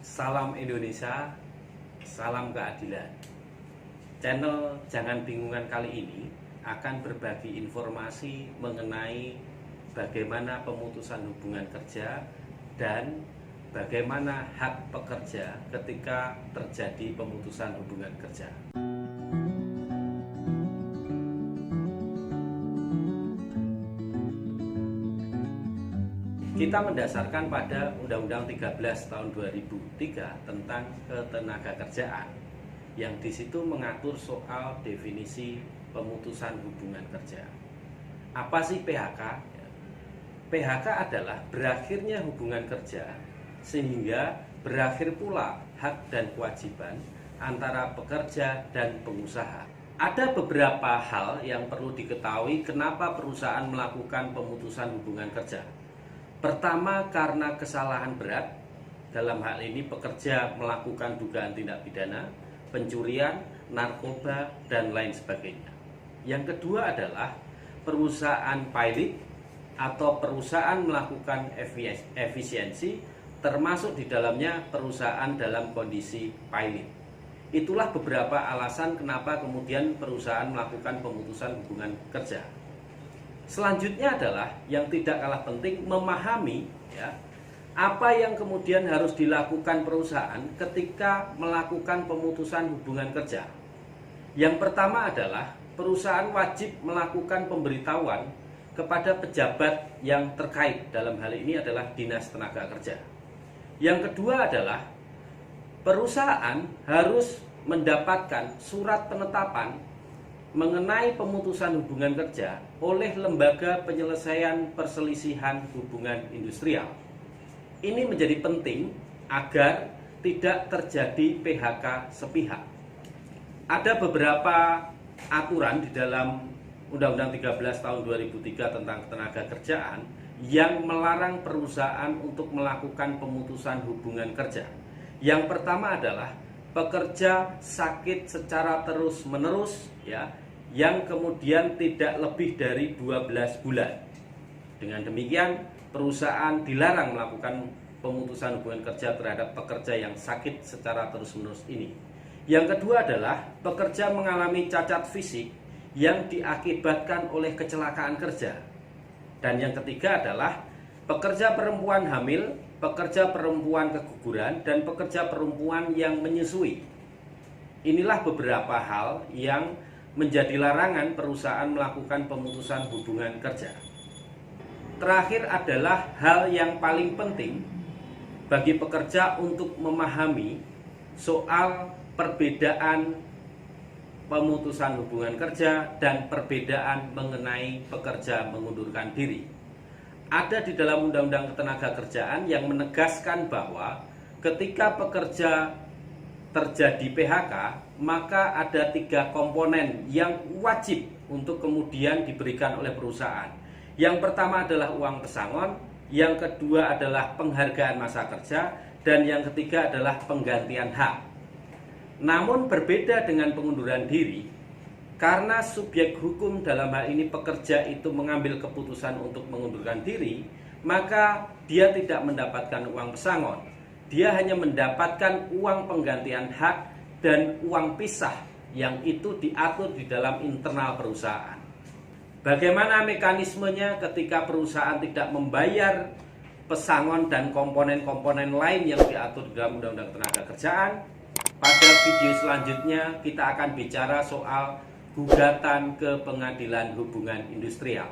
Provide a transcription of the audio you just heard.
Salam Indonesia, salam keadilan. Channel Jangan Bingungan kali ini akan berbagi informasi mengenai bagaimana pemutusan hubungan kerja dan bagaimana hak pekerja ketika terjadi pemutusan hubungan kerja. Kita mendasarkan pada Undang-Undang 13 tahun 2003 tentang ketenagakerjaan yang di situ mengatur soal definisi pemutusan hubungan kerja. Apa sih PHK? PHK adalah berakhirnya hubungan kerja sehingga berakhir pula hak dan kewajiban antara pekerja dan pengusaha. Ada beberapa hal yang perlu diketahui kenapa perusahaan melakukan pemutusan hubungan kerja. Pertama, karena kesalahan berat, dalam hal ini pekerja melakukan dugaan tindak pidana, pencurian, narkoba, dan lain sebagainya. Yang kedua adalah perusahaan pilot atau perusahaan melakukan efisiensi, termasuk di dalamnya perusahaan dalam kondisi pilot. Itulah beberapa alasan kenapa kemudian perusahaan melakukan pemutusan hubungan kerja. Selanjutnya adalah yang tidak kalah penting memahami apa yang kemudian harus dilakukan perusahaan ketika melakukan pemutusan hubungan kerja. Yang pertama adalah perusahaan wajib melakukan pemberitahuan kepada pejabat yang terkait, dalam hal ini adalah Dinas Tenaga Kerja. Yang kedua adalah perusahaan harus mendapatkan surat penetapan mengenai pemutusan hubungan kerja oleh Lembaga Penyelesaian Perselisihan Hubungan Industrial. Ini menjadi penting agar tidak terjadi PHK sepihak. Ada beberapa aturan di dalam Undang-Undang 13 tahun 2003 tentang ketenaga kerjaan yang melarang perusahaan untuk melakukan pemutusan hubungan kerja. Yang pertama adalah pekerja sakit secara terus-menerus yang kemudian tidak lebih dari 12 bulan. Dengan demikian, perusahaan dilarang melakukan pemutusan hubungan kerja terhadap pekerja yang sakit secara terus-menerus ini. Yang kedua adalah pekerja mengalami cacat fisik yang diakibatkan oleh kecelakaan kerja. Dan yang ketiga adalah pekerja perempuan hamil, pekerja perempuan keguguran, dan pekerja perempuan yang menyusui. Inilah beberapa hal yang menjadi larangan perusahaan melakukan pemutusan hubungan kerja. Terakhir adalah hal yang paling penting bagi pekerja untuk memahami soal perbedaan pemutusan hubungan kerja dan perbedaan mengenai pekerja mengundurkan diri. Ada di dalam Undang-Undang Ketenagakerjaan yang menegaskan bahwa ketika pekerja terjadi PHK, maka ada 3 komponen yang wajib untuk kemudian diberikan oleh perusahaan. Yang pertama adalah uang pesangon, yang kedua adalah penghargaan masa kerja, dan yang ketiga adalah penggantian hak. Namun berbeda dengan pengunduran diri, karena subjek hukum dalam hal ini pekerja itu mengambil keputusan untuk mengundurkan diri, maka dia tidak mendapatkan uang pesangon. Dia hanya mendapatkan uang penggantian hak dan uang pisah yang itu diatur di dalam internal perusahaan. Bagaimana mekanismenya ketika perusahaan tidak membayar pesangon dan komponen-komponen lain yang diatur di dalam Undang-Undang Ketenagakerjaan? Pada video selanjutnya kita akan bicara soal gugatan ke Pengadilan Hubungan Industrial.